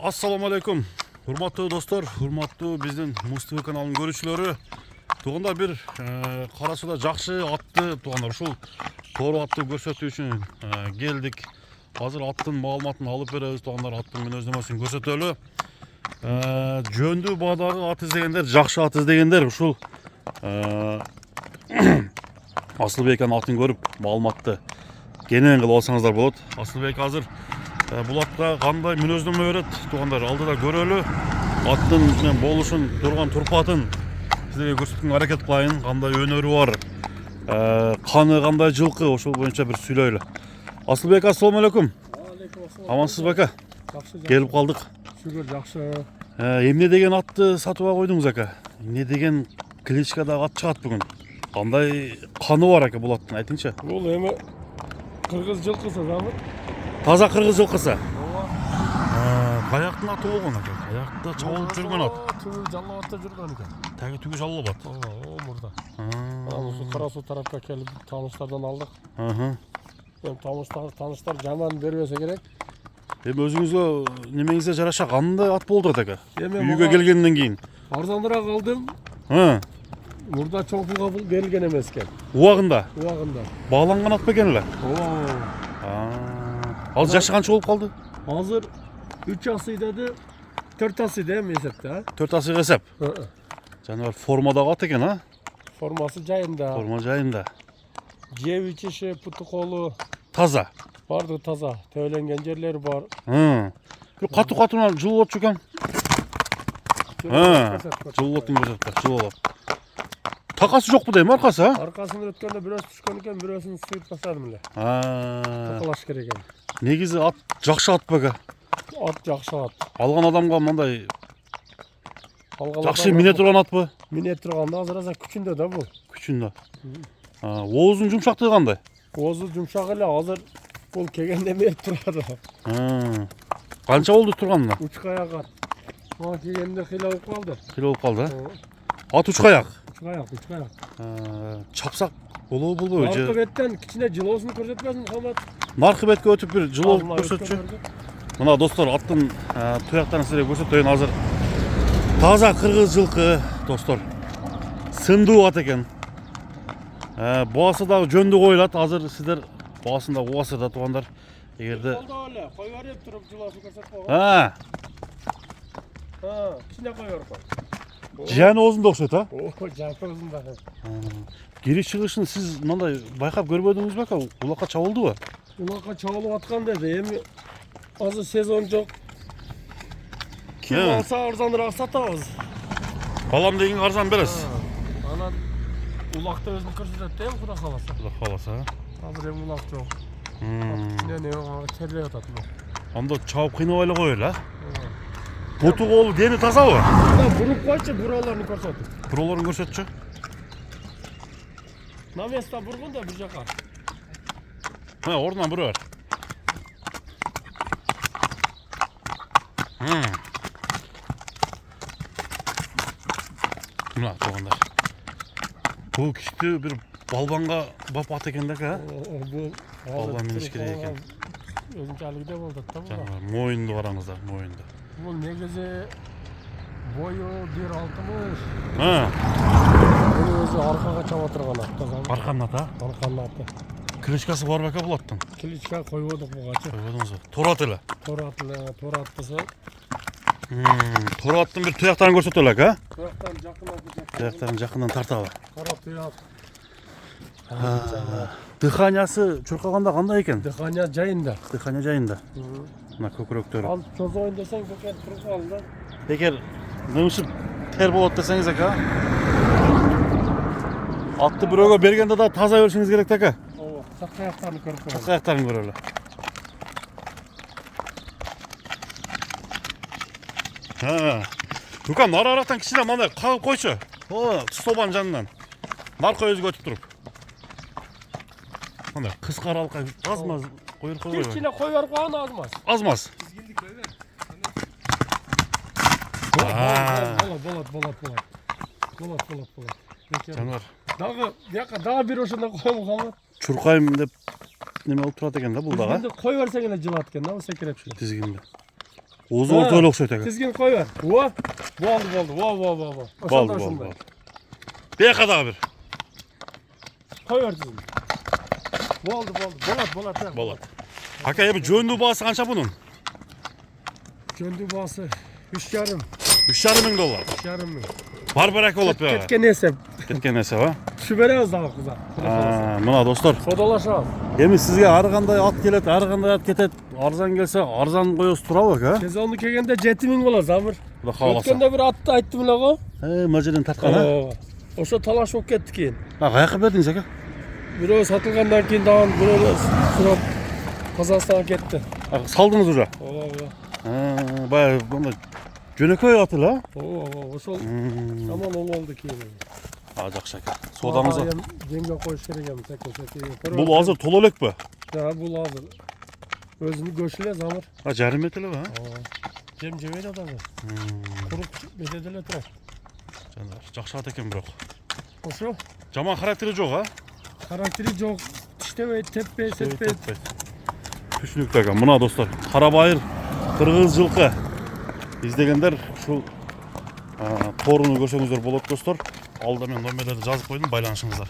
Assalamu alaikum. Hurmatlı dostlar, hurmatlı bizden Mustafa kanalının görüşleri. Туғандар bir Қарасуда жақсы атты туғандар ушул тору атты көрсөтүү үчүн келдик. Азыр аттын маалыматын алып беребиз туғандар, аттын мүнөздөмөсүн көрсөтөлү. Жөндүү баадагы ат издегендер, жакшы ат издегендер ушул Асылбек атын көрүп маалыматты кенен кылып алсаңыздар болот. Асылбек азыр бул атка кандай мүнөздөмө берет туғандар, алдыда көрөлү. Аттын болушун, турган турпатын сіздерге көрсөткөнгө аракет кылайын. Кандай өнөрү бар, каны кандай жылкы, ошол боюнча бир сүйлөйлү. Асылбек, ассаламу алейкум. Амансызбы ака? Келип калдык. Шүгүр, жакшы. Эмне деген атты сатып койдуңуз ака? Эмне деген кличкадагы ат чыгат бүгүн? Кандай каны бар ака бул аттын, айтыңчы? Бул эми кыргыз жылкысы замы. Таза кыргыз жылкысы. Каяктын аты болгон ака? Каякта чабылып жүргөн ат. Түгү жаллабатта жүргөн экен. Таги түгү жаллабат. Мурда. Анысы Карасуу тарапка келип тааныштардан алдык. Эми тааныштар жаман бербесе керек. Эми өзүңүзгө немеңизге жараша кандай ат болду ака? Эми Үйгө келгенден кийин. Арзаныраак алдым. Мурда чоң пулга бул берилген эмес экен. Убагында. Бааланган ат бекен эле. Ал жашы канча болуп калды? Азыр 3 асый деди, 4 асый эми эсепте, 4 асый эсеп. Жаныбар формадагы ат экен, а? Формасы жайында. Форма жайында. Жеп ичиши, путу колу Таза. барды таза. Төленген жерлери бар. Бир катуу-катуу жылып отчу экен. Жылып оттун көрсөтпөк, жылып. Такасы жокпу дейм, аркасы, а? Аркасын өткөндө бирөөсү түшкөн экен, бирөөсүн сыйып тастадым эле. Такалаш керек экен. Негизи ат жакшы ат бега. Ат жакшы ат. Алган адамга мындай жакшы мине турган атпы? Мине турганда азыр күчүндө да бул. Күчүндө. Оозунун жумшактыгы кандай? Оозу жумшак эле, азыр бул келгенде мерип турат. Канча болду турганына? 3 каяк ат. Мага келгенде хиле болуп калды. Хиле болуп калды. Ат 3 каяк. 3 каяк. Чапсак болобу болбойбу? Аркы беттен кичине жылоосун көрсөтпөсүн Мухаммад. Наркы бетке өтүп бир жылоо көрсөтчү. Мына достор, аттын туяктарын силерге көрсөтөйүн. Азыр таза кыргыз жылкы достор. Сындуу ат экен. Баасы дагы жөндүү коюлат. Азыр сиздер баасын да угасыздар да туугандар. Эгерде кой берип туруп жылоосун көрсөтпөгөн. Кичине кой берип. Жан оозунда окшойт, а? Жан оозунда. Кириş чыгышын сиз мындай байкап көрбөдүңүзбү ака? Улакка чабылдыбы? Улакка чабылып аткан деди. Эми азыр сезон жок. Ким алса арзаныраак сатабыз. Балам деген арзан бересиз. Анан улакты өзүн көрсөтөт эми Кудай кааласа. Кудай кааласа. Азыр эми улак жок. Кичине терлеп атат бул. Анда чабып кыйнабай эле коелу, а? Буту колу дени тазабы? Буруп койчу, бураларын көрсөт. Бураларын көрсөтчү. На место бургун да бир жака. Ордунан буру бар. Мына туугандар. Бул кичтүү бир балбанга бап ат экен да ака. Бул балбан мениш керек экен. Өзүнчөлүгү болду да бул. Моюнду караңыздар, моюнду. Бул негизи бою 1.60. Бул өзү аркага чаба турган ат да. Арканын аты, а? Арканын аты. Кличкасы бар бека бул аттын? Кличка койбодук бугачы. Койбодуңузбу? Тор ат эле. Тор аттысы. Тор аттын бир туяктарын көрсөтөлү ака. Туяктарын жакындан тарталы. Кара туяк. Дыханиясы чуркаганда кандай экен? Дыхания жайында. Дыхания жайында. Мына көкүрөктөрү. Ал чозоюн десең көкөр туруп калды да. Эгер нымшып тер болот десеңиз ака, атты бирөөгө бергенде да таза беришиңиз керек да ака. Ооба, сак аяктарын көрүп көрөлү. Сак аяктарын көрөлү. Дукан ара-арактан кичине мындай кагып койчу. Стобанын жанынан. Наркы өзүгө өтүп туруп. Мындай кыска аралыкка аз-маз коюп койбойбу? Кичине кой берип койгон аз-маз. Аз-маз. Болот. Жаныбар. Дагы бир ошондой кой Мухаммад. Чуркайм деп неме болуп турат экен да бул дагы. Кой берсең эле жылат экен да, бул секирепчү. Тизгинде. Oğuz'u Ha, ortaya okşayt aka. Tizgin koy ver. Vo. Oldu. Vo. Bol. Bir kadar bir. Koy ver tizgin. Oldu. Bolat. Bolat. Aka bir jönlü bağısı kança bunun? Göndü bası. 3,5. 3,5 bin dolar. 3,5 mi? Barbarak olat be. Ketken neyse. Ketken nese ha? Şu veremez daha kıza. Mına dostlar. Sodalaşalım. Emin sizge ar qanday at kelet, ar qanday at ketet. Arzan gelse arzan koyos turabık ha? Kez onu kegende jetimin bola Zamir. Xudo xolasa. Ötkende bir attı aytdım la go. Majelen tatqan ha? Oşo talaş ok ketdi keyin. Ha, qayerga berdingiz aka? Birөө satılgandan keyin dağın birөө surap Kazakistan'a ketdi. Saldınız ura. Ola. Baya bunda jönököy atı la. Oşol tamam ol oldu keyin. Ajak şaka. Sodamıza. Jemge koyuş kerek em tek. Bu hazır tololek be. Ha bu hazır. Özünü göçüle Zamir. Ha jarım etili be. Jem jevel adamı. Kurup bededele turar. Canlar, жақсы ат екен бірақ. Oşo Жаман характері жоқ, а? karakteri жоқ. Тиштебей, теппей, сетпей. Түсінікті екен. Мына достар, қарабайыр, қырғыз жылқы. Іздегендер шу торыны көрсеңіздер болады достар. Алда мен номерлерді жазып қойдым, байланышыңыздар.